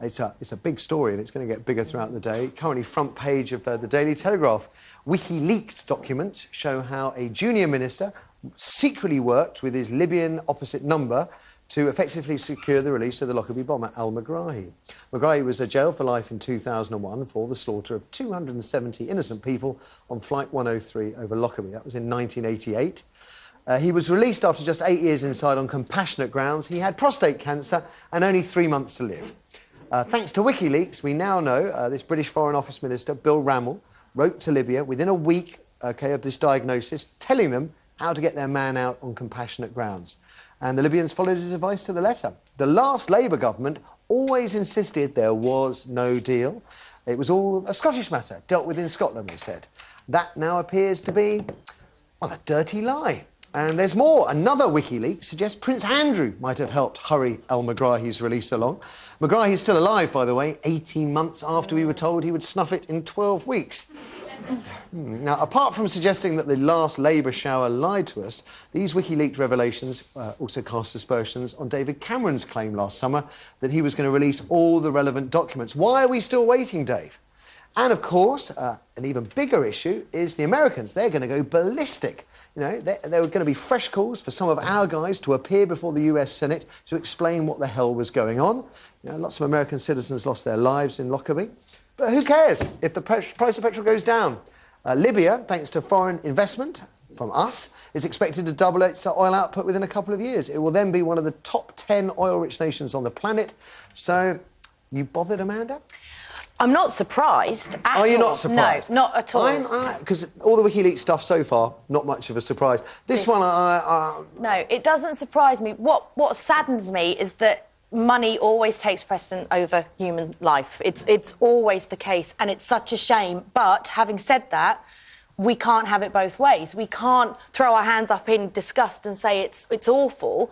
It's a big story, and it's going to get bigger throughout the day. Currently front page of the Daily Telegraph. WikiLeaks documents show how a junior minister secretly worked with his Libyan opposite number to effectively secure the release of the Lockerbie bomber al-Megrahi. Megrahi was jailed for life in 2001 for the slaughter of 270 innocent people on Flight 103 over Lockerbie. That was in 1988. He was released after just 8 years inside on compassionate grounds. He had prostate cancer and only 3 months to live. Thanks to WikiLeaks, we now know this British Foreign Office Minister, Bill Rammell, wrote to Libya within a week of this diagnosis, telling them how to get their man out on compassionate grounds. And the Libyans followed his advice to the letter. The last Labour government always insisted there was no deal. It was all a Scottish matter, dealt with in Scotland, they said. That now appears to be, well, a dirty lie. And there's more. Another WikiLeaks suggests Prince Andrew might have helped hurry al-Megrahi's release along. Megrahi is still alive, by the way, 18 months after we were told he would snuff it in 12 weeks. Now, apart from suggesting that the last Labour shower lied to us, these WikiLeaks revelations also cast aspersions on David Cameron's claim last summer that he was going to release all the relevant documents. Why are we still waiting, Dave? And, of course, an even bigger issue is the Americans. They're going to go ballistic. You know, there were going to be fresh calls for some of our guys to appear before the US Senate to explain what the hell was going on. You know, lots of American citizens lost their lives in Lockerbie. But who cares if the price of petrol goes down? Libya, thanks to foreign investment from us, is expected to double its oil output within a couple of years. It will then be one of the top 10 oil-rich nations on the planet. So, you bothered, Amanda? I'm not surprised at all. Are you not surprised? No, not at all. Because all the WikiLeaks stuff so far, not much of a surprise. This one, No, it doesn't surprise me. What saddens me is that money always takes precedent over human life. It's always the case, and it's such a shame. But having said that, we can't have it both ways. We can't throw our hands up in disgust and say it's awful,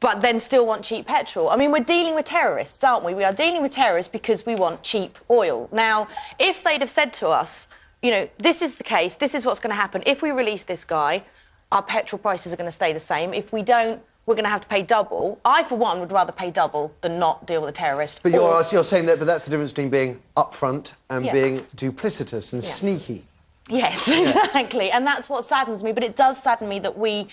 but then still want cheap petrol. I mean, we're dealing with terrorists, aren't we? We are dealing with terrorists because we want cheap oil. Now, if they'd have said to us, you know, this is the case, this is what's going to happen. If we release this guy, our petrol prices are going to stay the same. If we don't, we're going to have to pay double. I, for one, would rather pay double than not deal with a terrorist. But you're saying that, but that's the difference between being upfront and being duplicitous and sneaky. Yes, exactly, and that's what saddens me. But it does sadden me that we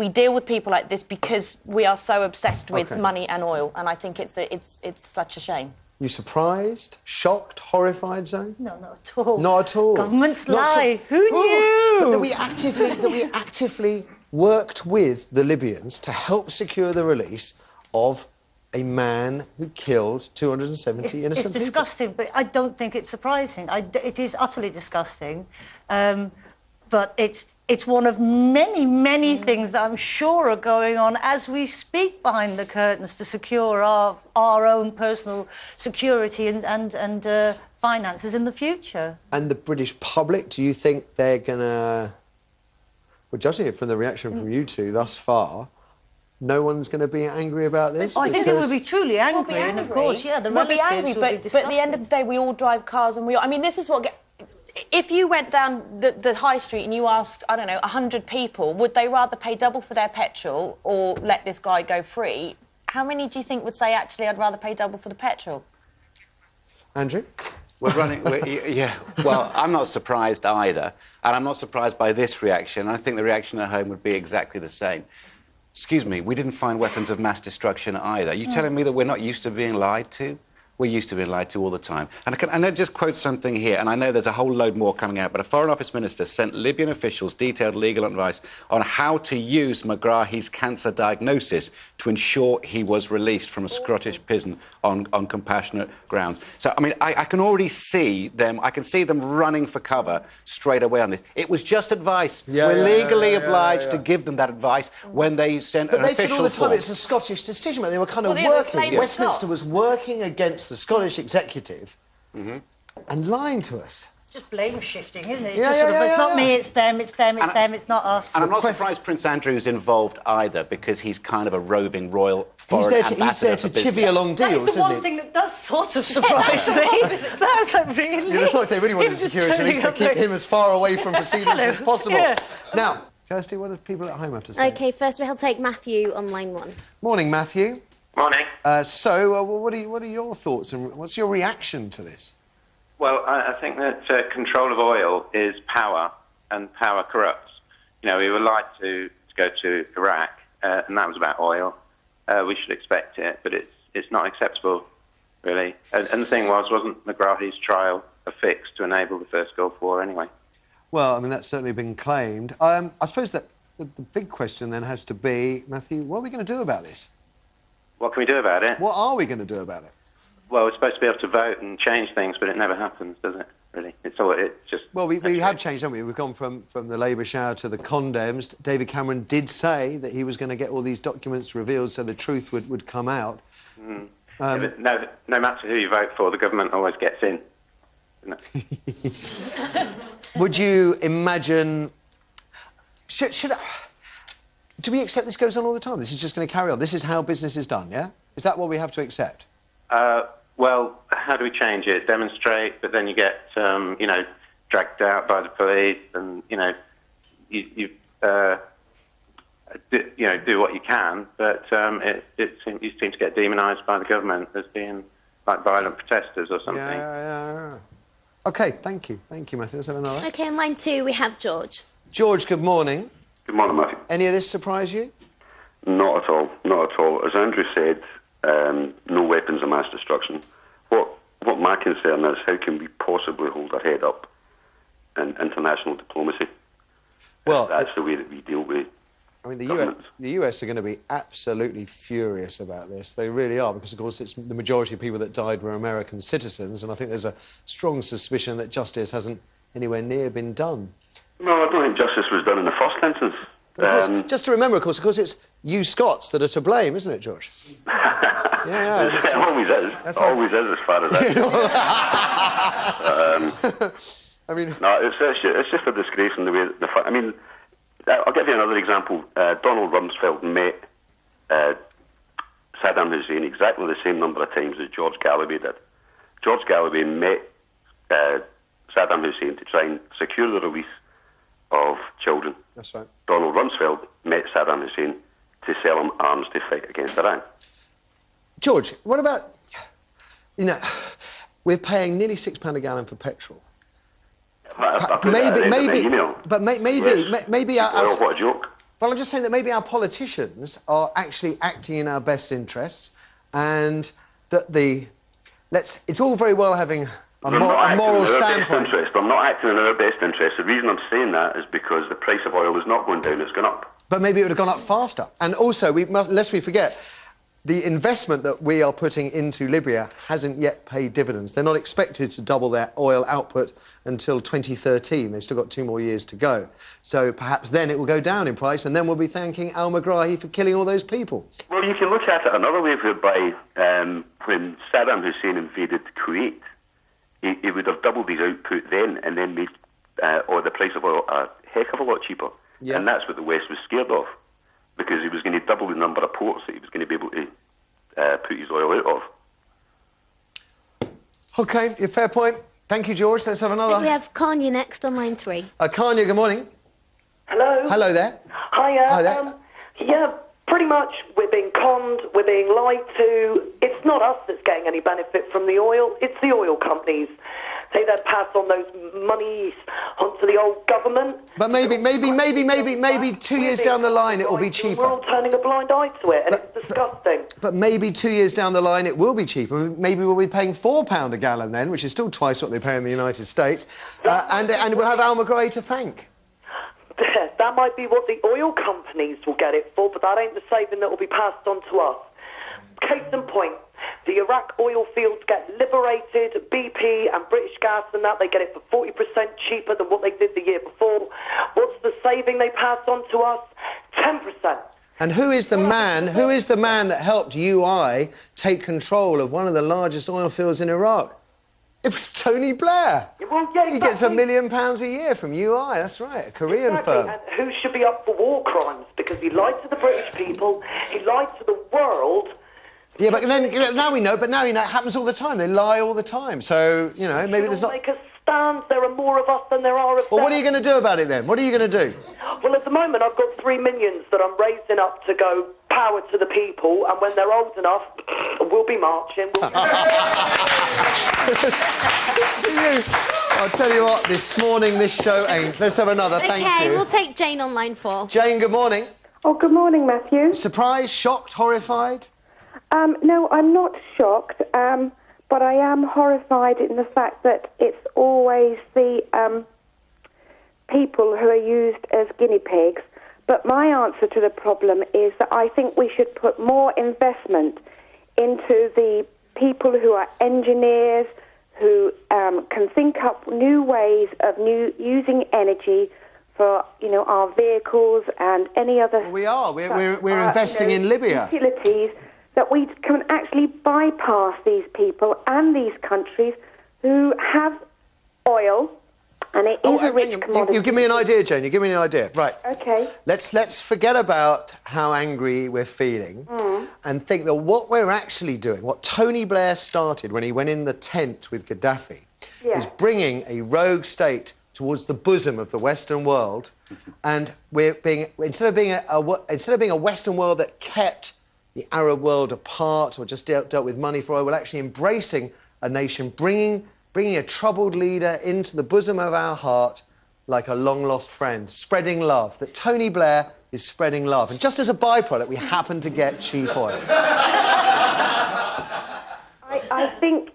deal with people like this because we are so obsessed with money and oil, and I think it's such a shame. You surprised, shocked, horrified, Zoe? No, not at all. Not at all. Governments lie. Who knew? But that we actively worked with the Libyans to help secure the release of a man who killed 270 innocent people. It's disgusting, but I don't think it's surprising. It is utterly disgusting, but it's one of many things that I'm sure are going on as we speak behind the curtains to secure our own personal security and finances in the future. And the British public, do you think they're going to... Well, judging it from the reaction from you two thus far, no one's going to be angry about this? I think they will be truly angry, and of course, yeah, the relatives will be disgusted. But at the end of the day, we all drive cars, and I mean, this is what... If you went down the high street and you asked, I don't know, 100 people, would they rather pay double for their petrol or let this guy go free? How many do you think would say, actually, I'd rather pay double for the petrol? Andrew? Well, I'm not surprised either, and I'm not surprised by this reaction. I think the reaction at home would be exactly the same. Excuse me, we didn't find weapons of mass destruction either. Are you telling me that we're not used to being lied to? We're used to being lied to all the time. And I just quote something here, and I know there's a whole load more coming out, but a Foreign Office minister sent Libyan officials detailed legal advice on how to use Megrahi's cancer diagnosis to ensure he was released from a Scottish prison on compassionate grounds. So, I mean, I can already see them, running for cover straight away on this. It was just advice. We're legally obliged to give them that advice when they sent an official form. But they said all the time it's a Scottish decision, but they were kind of working. Westminster was working against the Scottish executive and lying to us. Just blame shifting, isn't it? It's it's not me, it's them, it's not us. And I'm not surprised Prince Andrew's involved either, because he's kind of a roving royal foreign ambassador. He's there to chivvy along deals, isn't he? That's the one thing that does sort of surprise me. That's like, really? You'd have thought they really wanted to secure his release to keep him as far away from proceedings as possible. Now, Kirsty, what do people at home have to say? OK, first we'll take Matthew on line 1. Morning, Matthew. Morning. What are your thoughts and what's your reaction to this? Well, I think that control of oil is power, and power corrupts. You know, we were lied to go to Iraq, and that was about oil. We should expect it, but it's not acceptable, really. And the thing wasn't Megrahi's trial a fix to enable the first Gulf War anyway? Well, I mean, that's certainly been claimed. I suppose that the big question then has to be, Matthew, what are we going to do about this? What can we do about it? What are we going to do about it? Well, we're supposed to be able to vote and change things, but it never happens, does it, really? It's just... Well, we have changed, haven't we? We've gone from the Labour shower to the condemns. David Cameron did say that he was going to get all these documents revealed so the truth would come out. Yeah, but no matter who you vote for, the government always gets in. Would you imagine... Do we accept this goes on all the time? This is just going to carry on? This is how business is done, yeah? Is that what we have to accept? Well, how do we change it? Demonstrate, but then you get, dragged out by the police, and, you do what you can, but you seem to get demonised by the government as being like violent protesters or something. Yeah. OK, thank you. Thank you, Matthew. Let's have another. OK, on line 2 we have George. George, good morning. Good morning, Matthew. Any of this surprise you? Not at all. Not at all. As Andrew said, no weapons of mass destruction. What my concern is, how can we possibly hold our head up in international diplomacy? Well, that's the way that we deal with. I mean, the US are going to be absolutely furious about this. They really are, because, of course, it's the majority of people that died were American citizens, and I think there's a strong suspicion that justice hasn't anywhere near been done. No, I don't think justice was done in the first instance. Of course, just to remember, of course, it's you Scots that are to blame, isn't it, George? Yeah. It always is. It always is, as far as I mean... No, it's just a disgrace in the way... I mean, I'll give you another example. Donald Rumsfeld met Saddam Hussein exactly the same number of times as George Galloway did. George Galloway met Saddam Hussein to try and secure the release of children. That's right. Donald Rumsfeld met Saddam Hussein to sell him arms to fight against Iran. George, what about... we're paying nearly £6 a gallon for petrol. Maybe... Well, what a joke. Well, I'm just saying that maybe our politicians are actually acting in our best interests, and that it's all very well having a moral standpoint. I'm not acting in our best interest. The reason I'm saying that is because the price of oil is not going down, it's gone up. But maybe it would have gone up faster. And also, lest we forget, the investment that we are putting into Libya hasn't yet paid dividends. They're not expected to double their oil output until 2013. They've still got 2 more years to go. So perhaps then it will go down in price, and then we'll be thanking al-Megrahi for killing all those people. Well, you can look at it another way, whereby when Saddam Hussein invaded Kuwait, he would have doubled his output then, and then made the price of oil a heck of a lot cheaper. Yeah. And that's what the West was scared of, because he was going to double the number of ports that he was going to be able to put his oil out of. OK, fair point. Thank you, George. Let's have another. We have Kanya next on line 3. Kanya, good morning. Hello. Hello there. Hiya. Hi there. Yeah, pretty much we're being conned, we're being lied to. It's not us that's getting any benefit from the oil, it's the oil companies. They then pass on those monies onto the old government. But maybe 2 years down the line it will be cheaper. We're all turning a blind eye to it, and it's disgusting. But maybe 2 years down the line it will be cheaper. Maybe we'll be paying £4 a gallon then, which is still twice what they pay in the United States. And we'll have al-Megrahi to thank. That might be what the oil companies will get it for, but that ain't the saving that will be passed on to us. Case in point, the Iraq oil fields get liberated, BP and British Gas and that, they get it for 40% cheaper than what they did the year before. What's the saving they pass on to us? 10%. And who is the man that helped UI take control of one of the largest oil fields in Iraq? It was Tony Blair. Well, yeah, exactly. He gets £1 million a year from UI, that's right, a Korean firm. And who should be up for war crimes? Because he lied to the British people, he lied to the world. Yeah, but now we know it happens all the time. They lie all the time. So, maybe there's not... make a stands. There are more of us than there are of them. Well, what are you going to do about it then? What are you going to do? Well, at the moment, I've got 3 minions that I'm raising up to go power to the people, and when they're old enough, we'll be marching. I'll tell you what, this morning this show ain't. Let's have another, thank you. OK, we'll take Jane on line 4. Jane, good morning. Oh, good morning, Matthew. Surprised, shocked, horrified? No, I'm not shocked, but I am horrified in the fact that it's always the people who are used as guinea pigs. But my answer to the problem is that I think we should put more investment into the people who are engineers, who can think up new ways of using energy for, our vehicles and any other... We are. We're investing in Libya. Utilities, that we can actually bypass these people and these countries who have oil, and it is a rich commodity. You give me an idea, Jane. You give me an idea. Right. OK. Let's forget about how angry we're feeling and think that what we're actually doing, what Tony Blair started when he went in the tent with Gaddafi, is bringing a rogue state towards the bosom of the Western world, and instead of being a Western world that kept the Arab world apart or just dealt with money for oil, we're actually embracing a nation, bringing a troubled leader into the bosom of our heart like a long-lost friend, spreading love, that Tony Blair is spreading love. And just as a byproduct, we happen to get cheap oil. I think,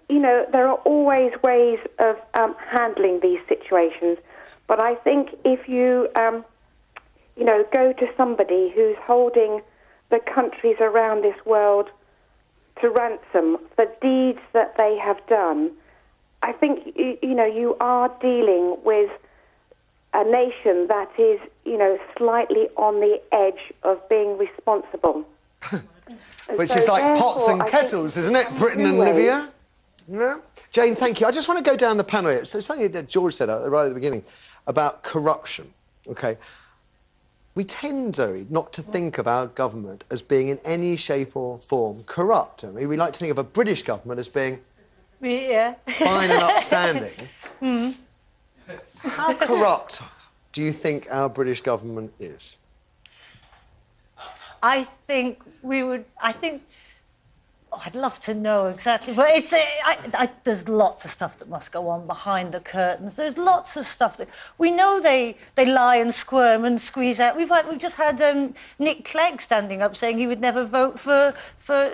there are always ways of handling these situations, but I think if you, go to somebody who's holding the countries around this world to ransom for deeds that they have done, I think, you are dealing with a nation that is, slightly on the edge of being responsible. Which is like pots and kettles, isn't it? Britain and Libya. Yeah. Jane, thank you. I just want to go down the panel here. So something that George said right at the beginning about corruption, OK? We tend, Zoe, not to think of our government as being in any shape or form corrupt. I mean, we like to think of a British government as being fine and upstanding. How corrupt do you think our British government is? I think I'd love to know exactly, but there's lots of stuff that must go on behind the curtains. There's lots of stuff that we know they lie and squirm and squeeze out. We've just had Nick Clegg standing up saying he would never vote for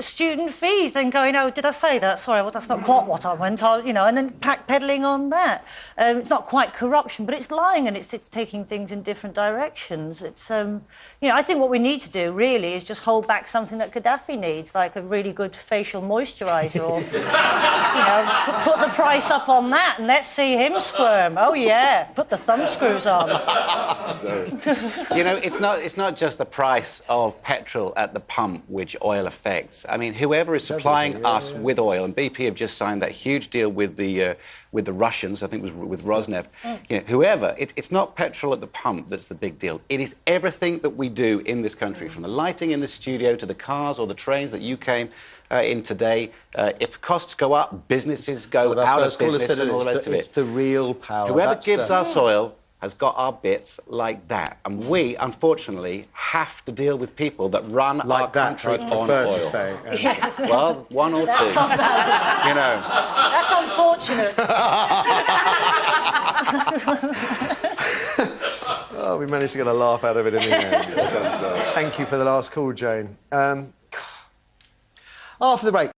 student fees, and going, oh, did I say that? Sorry, well, that's not quite what I meant. And then backpedaling on that. It's not quite corruption, but it's lying, and it's taking things in different directions. It's I think what we need to do really is just hold back something that Gaddafi needs, like a really good facial moisturiser, or put the price up on that and let's see him squirm. Oh yeah, put the thumb screws on. It's not just the price of petrol at the pump which oil affects. I mean, whoever is supplying us with oil, and BP have just signed that huge deal with the Russians, I think it was with Rosneft. Whoever, it's not petrol at the pump that's the big deal. It is everything that we do in this country, from the lighting in the studio to the cars or the trains that you came in today. If costs go up, businesses go out of business and all the rest of it. It's the real power. Whoever gives us oil has got our bits like that. And we, unfortunately, have to deal with people that run our country on oil. To say. Well, one or two. That's unfortunate. Oh, we managed to get a laugh out of it in the end. Thank you for the last call, Jane. After the break,